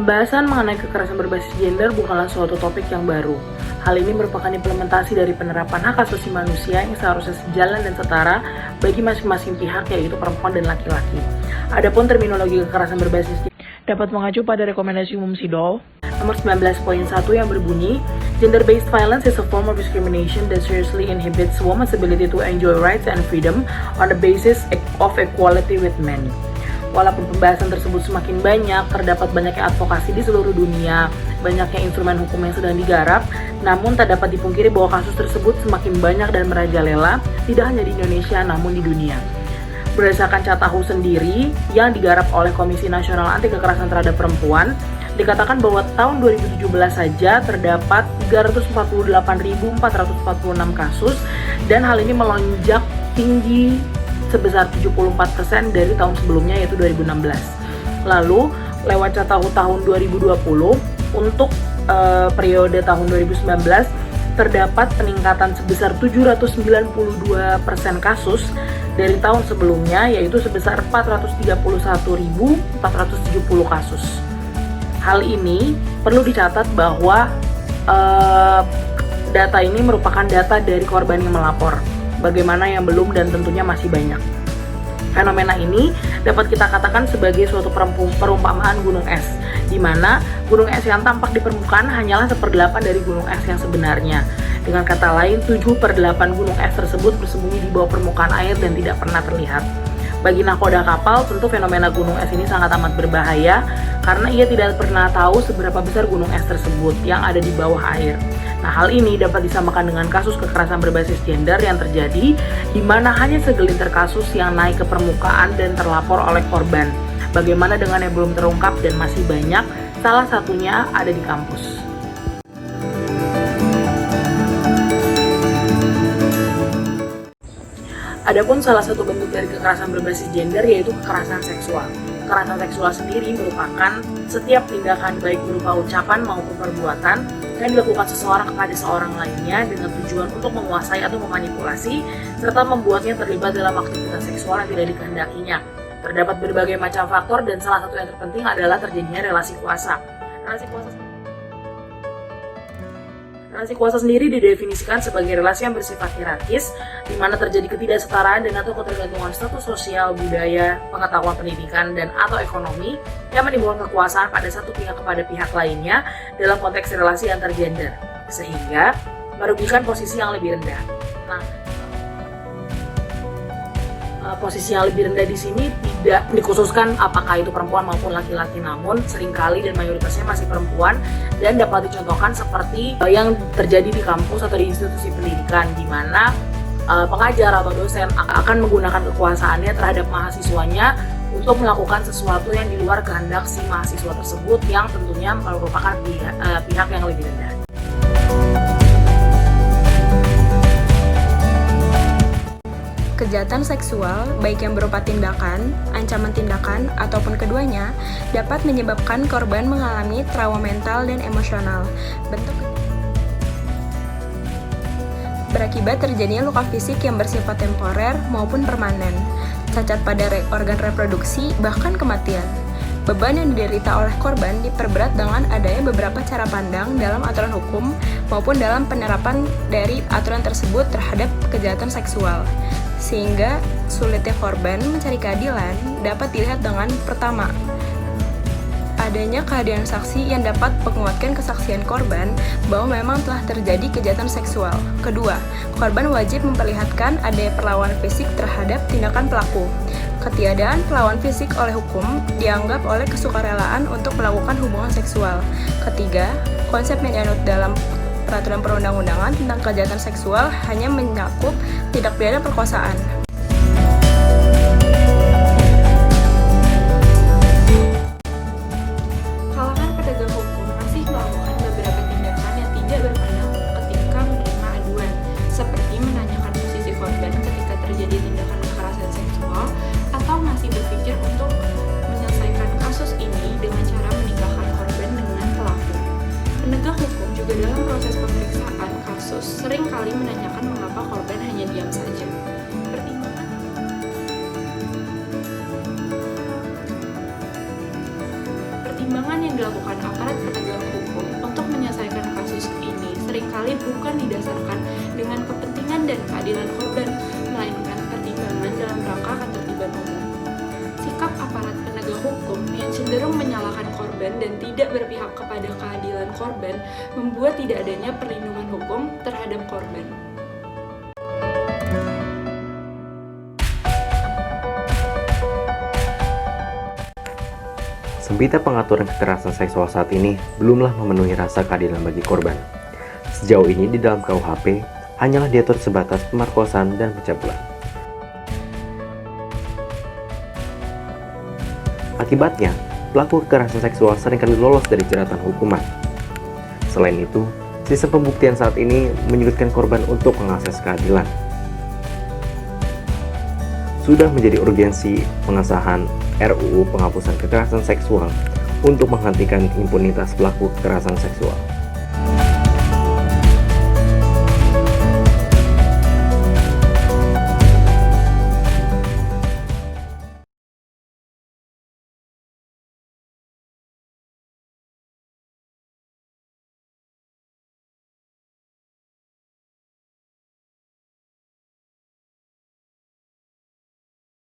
Pembahasan mengenai kekerasan berbasis gender bukanlah suatu topik yang baru. Hal ini merupakan implementasi dari penerapan hak asasi manusia yang seharusnya sejalan dan setara bagi masing-masing pihak, yaitu perempuan dan laki-laki. Adapun terminologi kekerasan berbasis gender dapat mengacu pada rekomendasi umum SIDOL nomor 19.1 yang berbunyi, Gender-based violence is a form of discrimination that seriously inhibits women's ability to enjoy rights and freedom on the basis of equality with men. Walaupun pembahasan tersebut semakin banyak, terdapat banyaknya advokasi di seluruh dunia, banyaknya instrumen hukum yang sedang digarap, namun tak dapat dipungkiri bahwa kasus tersebut semakin banyak dan merajalela, tidak hanya di Indonesia namun di dunia. Berdasarkan Catahu sendiri yang digarap oleh Komisi Nasional Anti Kekerasan Terhadap Perempuan, dikatakan bahwa tahun 2017 saja terdapat 348.446 kasus dan hal ini melonjak tinggi sebesar 74% dari tahun sebelumnya, yaitu 2016. Lalu lewat Catahu tahun 2020 untuk periode tahun 2019 terdapat peningkatan sebesar 792% kasus dari tahun sebelumnya, yaitu sebesar 431.470 kasus. Hal ini perlu dicatat bahwa data ini merupakan data dari korban yang melapor. Bagaimana yang belum dan tentunya masih banyak. Fenomena ini dapat kita katakan sebagai suatu perumpamaan gunung es, di mana gunung es yang tampak di permukaan hanyalah 1/8 dari gunung es yang sebenarnya. Dengan kata lain, 7/8 gunung es tersebut bersembunyi di bawah permukaan air dan tidak pernah terlihat. Bagi nahkoda kapal, tentu fenomena gunung es ini sangat amat berbahaya karena ia tidak pernah tahu seberapa besar gunung es tersebut yang ada di bawah air. Nah, hal ini dapat disamakan dengan kasus kekerasan berbasis gender yang terjadi, di mana hanya segelintir kasus yang naik ke permukaan dan terlapor oleh korban. Bagaimana dengan yang belum terungkap dan masih banyak, salah satunya ada di kampus. Adapun salah satu bentuk dari kekerasan berbasis gender yaitu kekerasan seksual. Kekerasan seksual sendiri merupakan setiap tindakan baik berupa ucapan maupun perbuatan yang dilakukan seseorang kepada seorang lainnya dengan tujuan untuk menguasai atau memanipulasi serta membuatnya terlibat dalam aktivitas seksual yang tidak dikehendakinya. Terdapat berbagai macam faktor dan salah satu yang terpenting adalah terjadinya relasi kuasa. Relasi kuasa sendiri didefinisikan sebagai relasi yang bersifat hierarkis, di mana terjadi ketidaksetaraan dan atau ketergantungan status sosial, budaya, pengetahuan pendidikan, dan atau ekonomi yang menimbulkan kekuasaan pada satu pihak kepada pihak lainnya dalam konteks relasi antar gender, sehingga merugikan posisi yang lebih rendah. Nah, posisi yang lebih rendah di sini tidak dikhususkan apakah itu perempuan maupun laki-laki, namun seringkali dan mayoritasnya masih perempuan, dan dapat dicontohkan seperti yang terjadi di kampus atau di institusi pendidikan, di mana pengajar atau dosen akan menggunakan kekuasaannya terhadap mahasiswanya untuk melakukan sesuatu yang di luar kehendak si mahasiswa tersebut yang tentunya merupakan pihak yang lebih rendah. Kejahatan seksual, baik yang berupa tindakan, ancaman tindakan, ataupun keduanya, dapat menyebabkan korban mengalami trauma mental dan emosional. Berakibat terjadinya luka fisik yang bersifat temporer maupun permanen, cacat pada organ reproduksi, bahkan kematian. Beban yang diderita oleh korban diperberat dengan adanya beberapa cara pandang dalam aturan hukum maupun dalam penerapan dari aturan tersebut terhadap kejahatan seksual. Sehingga sulitnya korban mencari keadilan dapat dilihat dengan pertama, adanya kehadiran saksi yang dapat menguatkan kesaksian korban bahwa memang telah terjadi kejahatan seksual. Kedua, korban wajib memperlihatkan adanya perlawanan fisik terhadap tindakan pelaku. Ketiadaan perlawanan fisik oleh hukum dianggap oleh kesukarelaan untuk melakukan hubungan seksual. Ketiga, konsep yang dianut dalam peraturan perundang-undangan tentang kejahatan seksual hanya mencakup tindak pidana perkosaan. Kalangan penegak hukum masih melakukan beberapa tindakan yang tidak berpandang ketika menerima aduan, seperti menanyakan posisi korban ketika terjadi tindakan kekerasan seksual, atau masih berpikir untuk menyelesaikan kasus ini dengan cara menikahkan korban dengan pelaku. Penegak hukum juga dalam proses pemeriksaan kasus seringkali menanyakan mengapa korban hanya diam saja. Pertimbangan yang dilakukan aparat penegak hukum untuk menyelesaikan kasus ini seringkali bukan didasarkan dengan kepentingan dan keadilan korban, melainkan pertimbangan dalam rangka ketertiban umum. Sikap aparat penegak hukum yang cenderung menyalahkan korban dan tidak berpihak kepada keadilan korban membuat tidak adanya perlindungan hukum terhadap korban. Sempitnya pengaturan kekerasan seksual saat ini belumlah memenuhi rasa keadilan bagi korban. Sejauh ini di dalam KUHP hanyalah diatur sebatas pemerkosaan dan pencabulan. Akibatnya, pelaku kekerasan seksual seringkali lolos dari jeratan hukuman. Selain itu, sistem pembuktian saat ini menyulitkan korban untuk mengakses keadilan. Sudah menjadi urgensi pengesahan RUU penghapusan kekerasan seksual untuk menghentikan impunitas pelaku kekerasan seksual.